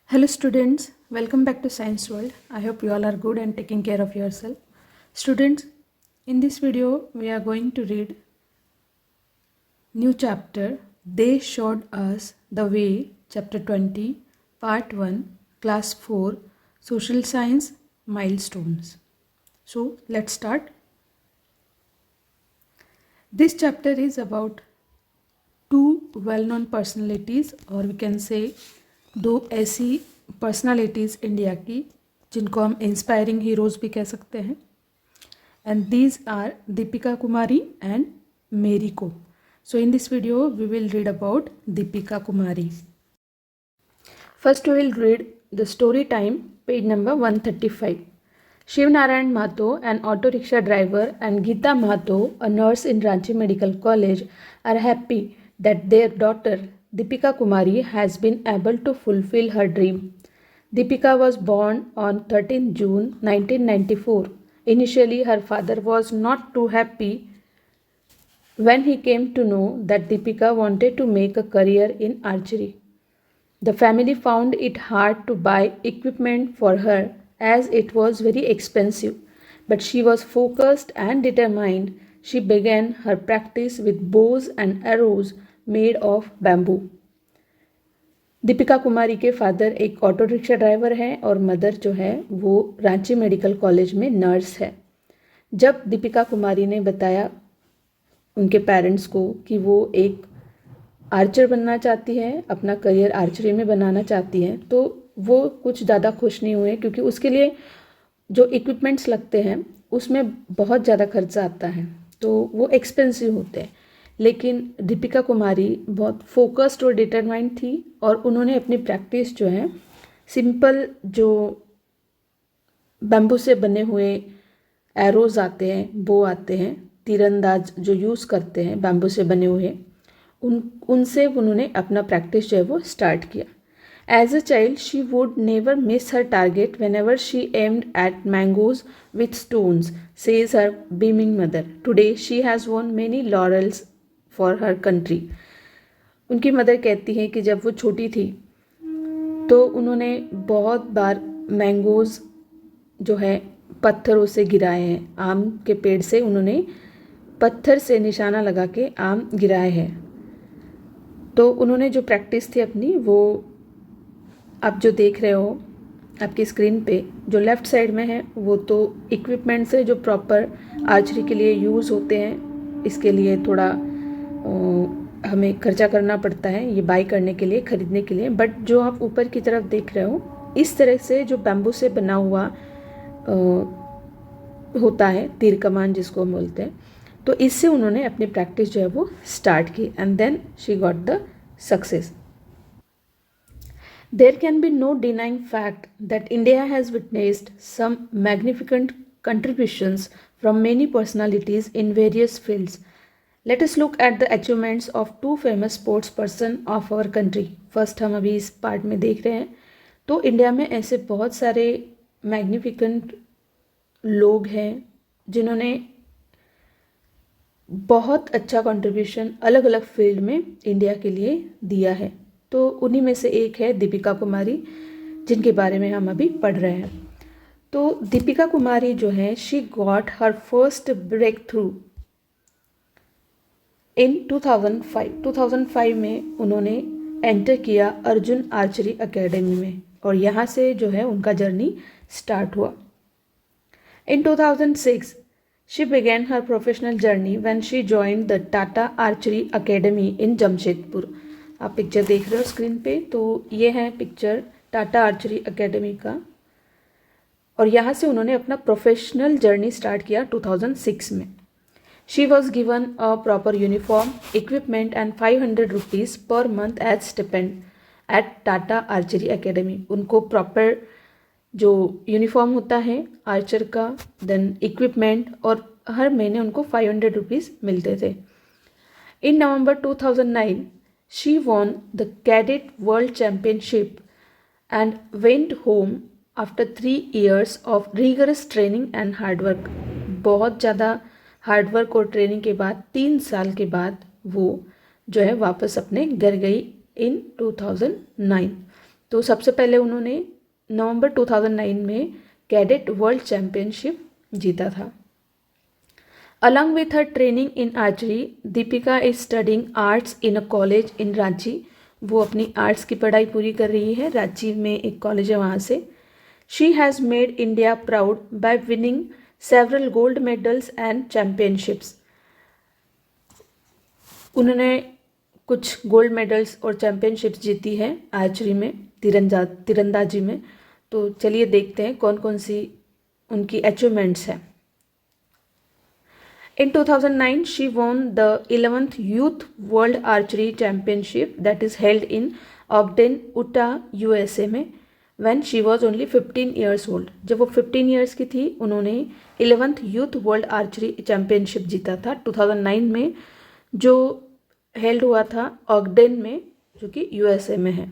Hello students, welcome back to Science World. I hope you all are good and taking care of yourself. Students, in this video we are going to read new chapter They Showed Us the Way, chapter 20, part 1, class 4, social science milestones. So let's start. This chapter is about two well-known personalities, or we can say दो ऐसी personalities India की जिनको हम inspiring heroes भी कह सकते हैं. And these are Deepika Kumari and Mary Kom. So in this video we will read about Deepika Kumari. First we will read the story time, page number 135. Shiv Narayan Mahato, an auto rickshaw driver, and Geeta Mahato, a nurse in Ranchi Medical College, are happy that their daughter Deepika Kumari has been able to fulfill her dream. Deepika was born on 13 June 1994. Initially, her father was not too happy when he came to know that Deepika wanted to make a career in archery. The family found it hard to buy equipment for her as it was very expensive, but she was focused and determined. She began her practice with bows and arrows made of bamboo. Deepika Kumari के father एक auto rickshaw driver हैं और mother जो है वो Ranchi medical college में nurse है. जब दीपिका कुमारी ने बताया उनके पेरेंट्स को कि वो एक आर्चर बनना चाहती है, अपना करियर आर्चरी में बनाना चाहती हैं, तो वो कुछ ज़्यादा खुश नहीं हुए क्योंकि उसके लिए जो इक्विपमेंट्स लगते हैं उसमें बहुत ज़्यादा खर्चा आता है, तो वो एक्सपेंसिव होते हैं. लेकिन दीपिका कुमारी बहुत फोकस्ड और डिटरमाइंड थी और उन्होंने अपनी प्रैक्टिस जो है सिंपल जो बैम्बू से बने हुए एरोज़ आते हैं, बो आते हैं, तीरंदाज जो यूज़ करते हैं बैम्बू से बने हुए, उनसे उन्होंने अपना प्रैक्टिस जो है वो स्टार्ट किया. As a child she would never miss her target whenever she aimed at mangoes with stones, says her beaming mother. Today she has won many laurels for her country. उनकी mother कहती हैं कि जब वो छोटी थी तो उन्होंने बहुत बार मैंगोज़ जो है पत्थरों से गिराए हैं. आम के पेड़ से उन्होंने पत्थर से निशाना लगा के आम गिराए हैं. तो उन्होंने जो प्रैक्टिस थी अपनी, वो आप जो देख रहे हो आपकी स्क्रीन पे जो लेफ़्ट साइड में है वो तो इक्विपमेंट्स है जो प्रॉपर आर्चरी के लिए यूज़ होते हैं. इसके लिए थोड़ा हमें खर्चा करना पड़ता है ये बाई करने के लिए, ख़रीदने के लिए. बट जो आप ऊपर की तरफ देख रहे हो इस तरह से जो बैम्बू से बना हुआ होता है, तीर कमान जिसको हम बोलते हैं, तो इससे उन्होंने अपनी प्रैक्टिस जो है वो स्टार्ट की and then she got the success. There can be no denying fact that India has witnessed some magnificent contributions from many personalities in various fields. Let us look at the achievements of two famous sports person of our country. First हम अभी इस part में देख रहे हैं तो India में ऐसे बहुत सारे मैग्निफिकेंट लोग हैं जिन्होंने बहुत अच्छा कंट्रीब्यूशन अलग अलग फील्ड में इंडिया के लिए दिया है. तो उन्हीं में से एक है दीपिका कुमारी, जिनके बारे में हम अभी पढ़ रहे हैं. तो दीपिका कुमारी जो है she got her first breakthrough in 2005 में उन्होंने एंटर किया अर्जुन आर्चरी एकेडमी में और यहाँ से जो है उनका जर्नी स्टार्ट हुआ. इन 2006 she began her professional journey when she joined the Tata Archery Academy in Jamshedpur. आप पिक्चर देख रहे हो स्क्रीन पे, तो ये है पिक्चर टाटा आर्चरी एकेडमी का और यहाँ से उन्होंने अपना प्रोफेशनल जर्नी स्टार्ट किया 2006 में. She was given a proper uniform, equipment and 500 rupees per month as stipend at Tata archery academy. उनको प्रॉपर जो यूनिफॉर्म होता है आर्चर का, देन इक्विपमेंट, और हर महीने उनको 500 रुपीज़ मिलते थे. इन नवंबर 2009 she won the Cadet World Championship and went home after 3 years of rigorous training and hard work. बहुत ज़्यादा हार्डवर्क और ट्रेनिंग के बाद 3 साल के बाद वो जो है वापस अपने घर गई इन 2009. तो सबसे पहले उन्होंने नवंबर 2009 में कैडेट वर्ल्ड चैम्पियनशिप जीता था। Along with her training in archery, Deepika is studying arts in a college in Ranchi. वो अपनी आर्ट्स की पढ़ाई पूरी कर रही है, रांची में एक कॉलेज है वहाँ से। She has made India proud by winning several gold medals and championships। उन्होंने कुछ गोल्ड मेडल्स और चैम्पियनशिप्स जीती है आर्चरी में, तीरंदाजी में। तो चलिए देखते हैं कौन कौन सी उनकी अचीवमेंट्स हैं। In 2009, she won the 11th Youth World Archery Championship that is held in Ogden, Utah, USA में when she was only 15 years old। जब वो 15 years की थी उन्होंने 11th Youth World Archery Championship जीता था 2009 में, जो हेल्ड हुआ था ऑगडेन में, जो कि यूएसए में है।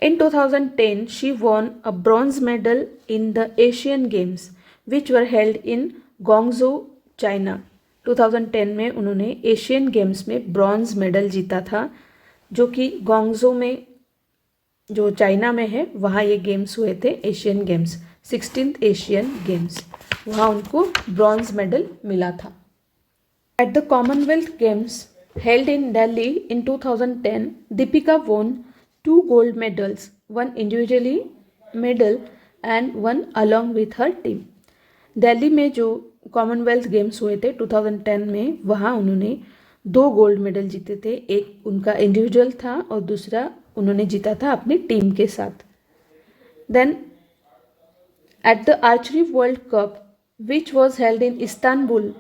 In 2010, she won a bronze medal in the Asian Games which were held in Guangzhou China. 2010 में उन्होंने एशियन गेम्स में ब्रॉन्ज मेडल जीता था, जो कि गोंगजो में, जो चाइना में है, वहाँ ये गेम्स हुए थे, Asian games, 16th Asian games, वहाँ उनको ब्रॉन्ज मेडल मिला था। At the Commonwealth Games held in Delhi in 2010, Deepika won 2 gold medals, 1 individually medal and 1 along with her team. Delhi में जो कॉमनवेल्थ गेम्स हुए थे 2010 में, वहाँ उन्होंने 2 गोल्ड मेडल जीते थे। एक उनका इंडिविजुअल था और दूसरा उन्होंने जीता था अपनी टीम के साथ। Then at the archery world cup which was held in Istanbul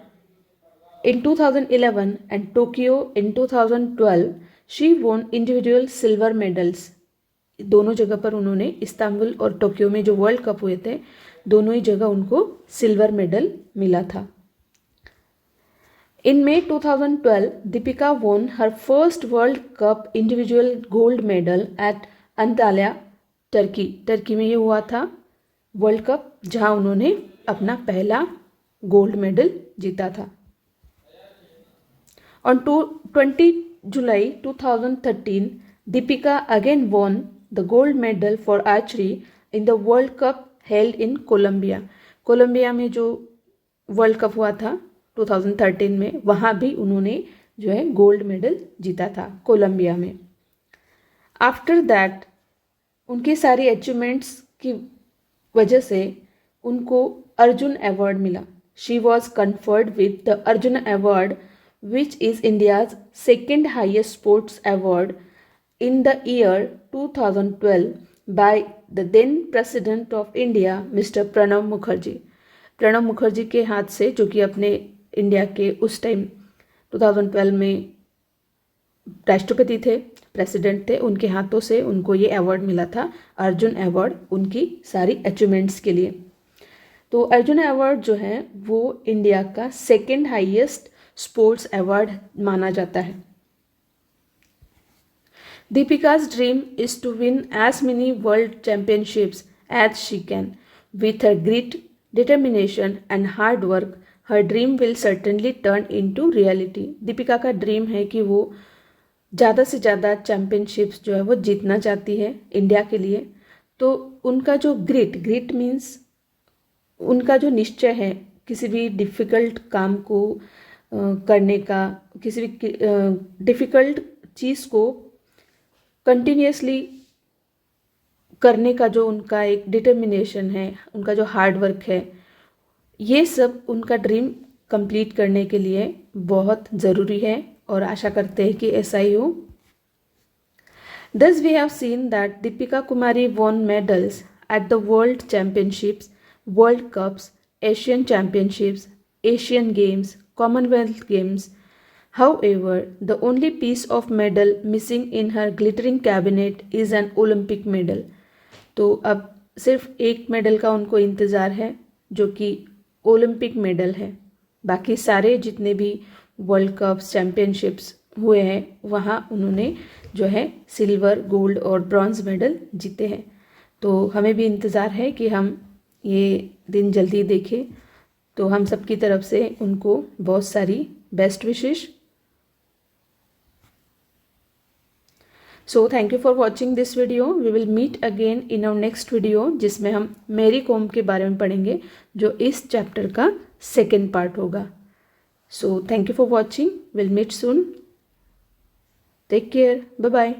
in 2011 and Tokyo in 2012, she won individual silver medals. दोनों जगह पर उन्होंने, इस्तांबुल और टोक्यो में जो वर्ल्ड कप हुए थे, दोनों ही जगह उनको सिल्वर मेडल मिला था। इन मई 2012, Deepika won her first World Cup individual gold medal at Antalya, Turkey में ये हुआ था वर्ल्ड कप, जहां उन्होंने अपना पहला गोल्ड मेडल जीता था। On 20 July 2013, Deepika again won the gold medal for archery in the world cup held in Colombia में जो वर्ल्ड कप हुआ था 2013 में, वहाँ भी उन्होंने जो है गोल्ड मेडल जीता था कोलंबिया में। आफ्टर दैट उनकी सारी अचीवमेंट्स की वजह से उनको अर्जुन अवार्ड मिला। She was conferred with the Arjun award which is India's second highest sports award in the year 2012 by the then President of India, Mr. Pranab Mukherjee. Pranab Mukherjee के हाथ से, जो कि अपने इंडिया के उस टाइम 2012 में राष्ट्रपति थे, प्रेसिडेंट थे, उनके हाथों से उनको ये अवार्ड मिला था, अर्जुन अवार्ड, उनकी सारी अचीवमेंट्स के लिए। तो अर्जुन अवार्ड जो है वो इंडिया का सेकेंड हाईएस्ट स्पोर्ट्स अवार्ड माना जाता है। Deepika's dream is to win as many world championships as she can. With her grit, determination and hard work, her dream will certainly turn into reality. Deepika का dream है कि वो ज़्यादा से ज़्यादा चैम्पियनशिप्स जो है वो जीतना चाहती है इंडिया के लिए। तो उनका जो ग्रिट मीन्स उनका जो निश्चय है किसी भी डिफ़िकल्ट काम को करने का, किसी भी डिफ़िकल्ट चीज़ को कंटिन्यूसली करने का, जो उनका एक डिटर्मिनेशन है, उनका जो हार्ड वर्क है, ये सब उनका ड्रीम कंप्लीट करने के लिए बहुत ज़रूरी है और आशा करते हैं कि ऐसा ही हो। Thus we have seen that Deepika Kumari won medals at the World Championships, World Cups, Asian Championships, Asian Games, Commonwealth Games. However, the only piece of medal missing in her glittering cabinet is an Olympic medal. तो अब सिर्फ एक medal का उनको इंतज़ार है, जो कि ओलंपिक मेडल है। बाकी सारे जितने भी वर्ल्ड कप्स, चैम्पियनशिप्स हुए हैं, वहाँ उन्होंने जो है सिल्वर, गोल्ड और ब्रॉन्ज मेडल जीते हैं। तो हमें भी इंतज़ार है कि हम ये दिन जल्दी देखें। तो हम सबकी तरफ से उनको बहुत सारी best wishes. So thank you for watching this video. We will meet again in our next video, जिसमें हम मैरी कॉम के बारे में पढ़ेंगे, जो इस चैप्टर का सेकेंड पार्ट होगा। So thank you for watching, will meet soon, take care, bye bye.